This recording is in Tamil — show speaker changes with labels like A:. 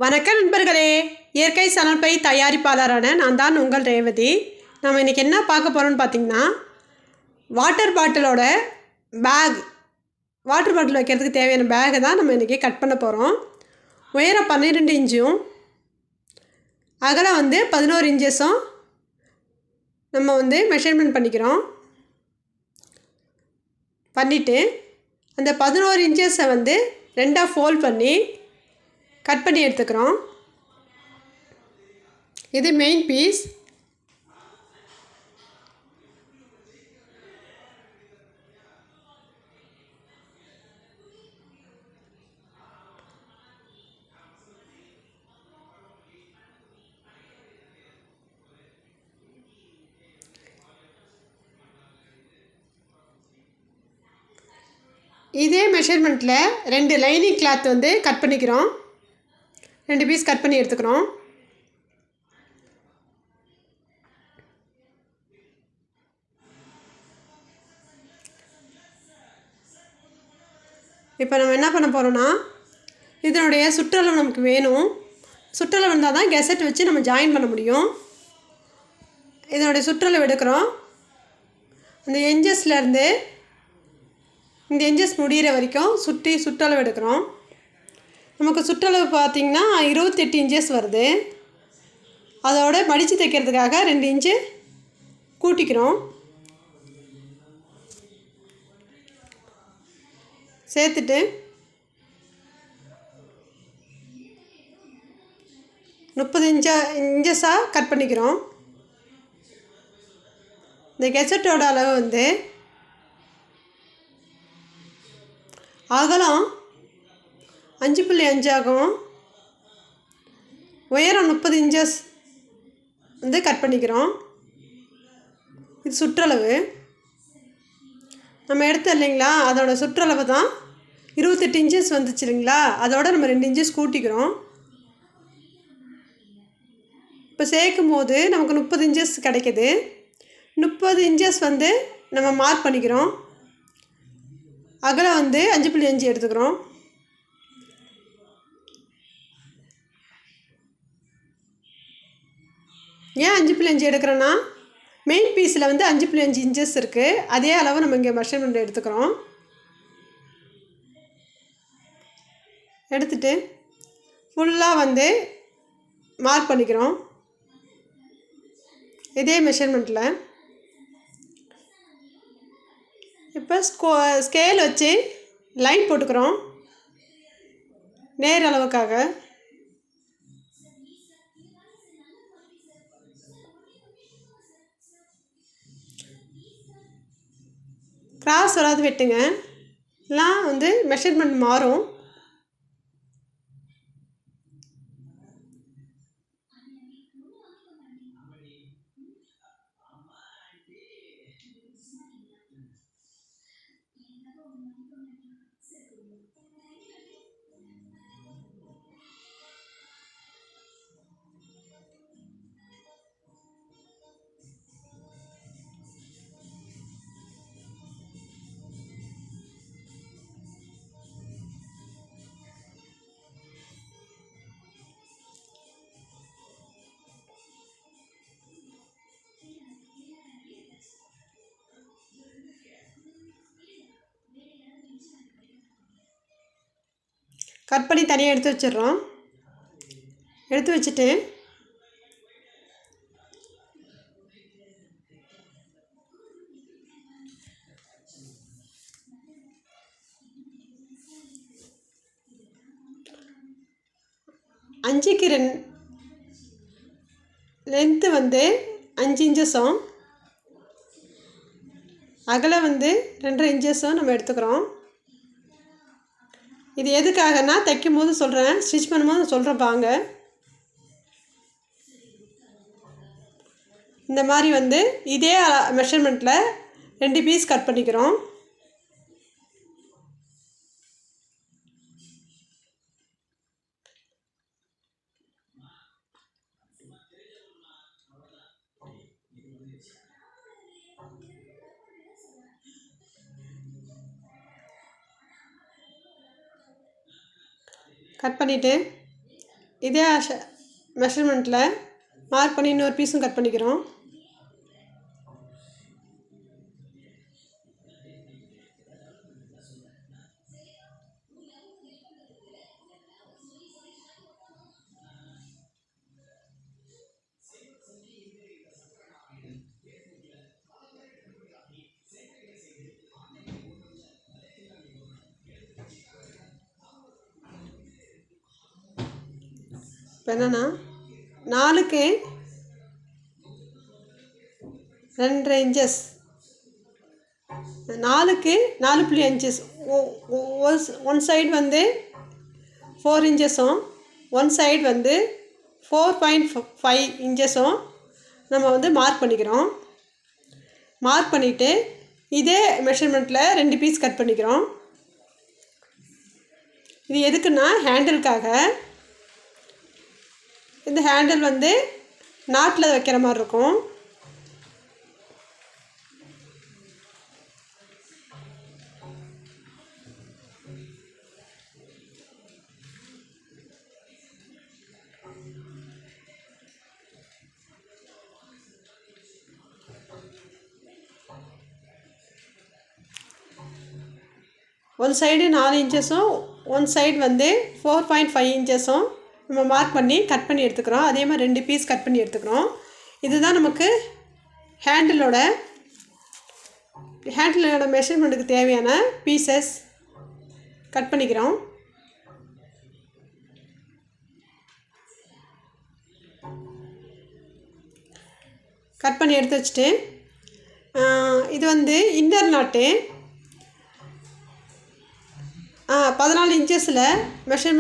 A: வணக்கம் நண்பர்களே, இயற்கை சமைப்பை தயாரிப்பாளரான நான் தான் உங்கள் ரேவதி. நம்ம இன்றைக்கி என்ன பார்க்க போகிறோம்னு பார்த்திங்கன்னா, வாட்டர் பாட்டிலோட வாட்டர் பாட்டில் வைக்கிறதுக்கு தேவையான பேகை தான் நம்ம இன்றைக்கி கட் பண்ண போகிறோம். உயரம் 12 இன்ச்சும் அகலம் 11 இன்ச்சஸும் நம்ம மெஷர்மெண்ட் பண்ணிவிட்டு அந்த 11 இன்ச்சஸை ரெண்டாக ஃபோல்ட் பண்ணி கட் பண்ணி எடுத்துக்கிறோம். இது மெயின் பீஸ். இதே மெஷர்மெண்ட்டில் 2 லைனிங் கிளாத் கட் பண்ணிக்கிறோம். 2 பீஸ் கட் பண்ணி எடுத்துக்கிறோம். இப்போ நம்ம என்ன பண்ண போகிறோன்னா, இதனுடைய சுற்றளவு நமக்கு வேணும். சுற்றளவு இருந்தால் தான் கெசட் வச்சு நம்ம ஜாயின் பண்ண முடியும். இதனுடைய சுற்றளவு எடுக்கிறோம். அந்த எஞ்சஸ்லேருந்து இந்த எஞ்சஸ் முடிகிற வரைக்கும் சுற்றளவு எடுக்கிறோம். நமக்கு சுற்றளவு பார்த்திங்கன்னா 28 இன்ச்சஸ் வருது. அதோட மடித்து தைக்கிறதுக்காக 2 இன்ச்சு கூட்டிக்கிறோம். சேர்த்துட்டு 30 இன்ச்சஸாக கட் பண்ணிக்கிறோம். இந்த கெசட்டோட அளவு அகலம் 5.5 ஆகும். உயரம் 30 இன்ச்சஸ் கட் பண்ணிக்கிறோம். இது சுற்றளவு நம்ம எடுத்தோம் இல்லைங்களா, அதோட சுற்றளவு தான் 28 இன்ச்சஸ் வந்துச்சு இல்லைங்களா, அதோட நம்ம 2 இன்ச்சஸ் கூட்டிக்கிறோம். இப்போ சேர்க்கும் போது நமக்கு 30 இன்ச்சஸ் கிடைக்கிது. 30 இன்ச்சஸ் நம்ம மார்க் பண்ணிக்கிறோம். அகலம் 5.5 எடுத்துக்கிறோம். ஏன் 5.5 எடுக்கிறோன்னா, மெயின் பீஸில் 5.5 இன்ச்சஸ் இருக்குது. அதே அளவு நம்ம இங்கே மெஷர்மெண்ட் எடுத்துக்கிறோம். எடுத்துகிட்டு ஃபுல்லாக மார்க் பண்ணிக்கிறோம். இதே மெஷர்மெண்ட்டில் இப்போ ஸ்கேல் வச்சு லைன் போட்டுக்கிறோம் நேர் அளவுக்காக. கிராஸ் வராது வெட்டுங்க, எல்லாம் மெஷர்மெண்ட் மாறும். கட் பண்ணி தனியாக எடுத்து வச்சிடுறோம். எடுத்து வச்சுட்டு அஞ்சுக்கு லென்த்து 5 இன்ச்சஸும் அகலம் 2.5 இன்ச்சஸும் நம்ம எடுத்துக்கிறோம். இது எதுக்காகனா, தைக்கும் போது சொல்கிறேன், ஸ்டிச் பண்ணும்போது சொல்கிறேன் பாங்க. இந்த மாதிரி இதே மெஷர்மெண்ட்டில் 2 பீஸ் கட் பண்ணிக்கிறோம். கட் பண்ணிவிட்டு இதே மெஷர்மெண்ட்டில் மார்க் பண்ணி இன்னொரு பீஸும் கட் பண்ணிக்கிறோம். இப்போ என்னென்னா 4க்கு 2.5 இன்ச்சஸ், 4க்கு 4.5 இன்ச்சஸ், ஒன் சைடு வந்து 4 இன்ச்சஸும் ஒன் சைடு வந்து 4.5 இன்ச்சஸும் நம்ம வந்து மார்க் பண்ணிக்கிறோம். மார்க் பண்ணிவிட்டு இதே மெஷர்மெண்ட்டில் 2 பீஸ் கட் பண்ணிக்கிறோம். இது எதுக்குன்னா ஹேண்டிலுக்காக. இந்த ஹேண்டில் வந்து நாட்டில் வைக்கிற மாதிரி இருக்கும். ஒன் சைடு 4 இன்ச்சஸும் ஒன் சைடு வந்து 4.5 இன்ச்சஸும் நம்ம மார்க் பண்ணி கட் பண்ணி எடுத்துக்கிறோம். அதே மாதிரி 2 பீஸ் கட் பண்ணி எடுத்துக்கிறோம். இதுதான் நமக்கு ஹேண்டிலோட மெஷர்மெண்ட்டுக்கு தேவையான பீசஸ். கட் பண்ணிக்கிறோம். கட் பண்ணி எடுத்து வச்சுட்டு இது வந்து இன்னர் நாட்டு 14 இன்ச்சஸில் மெஷர்மெண்ட்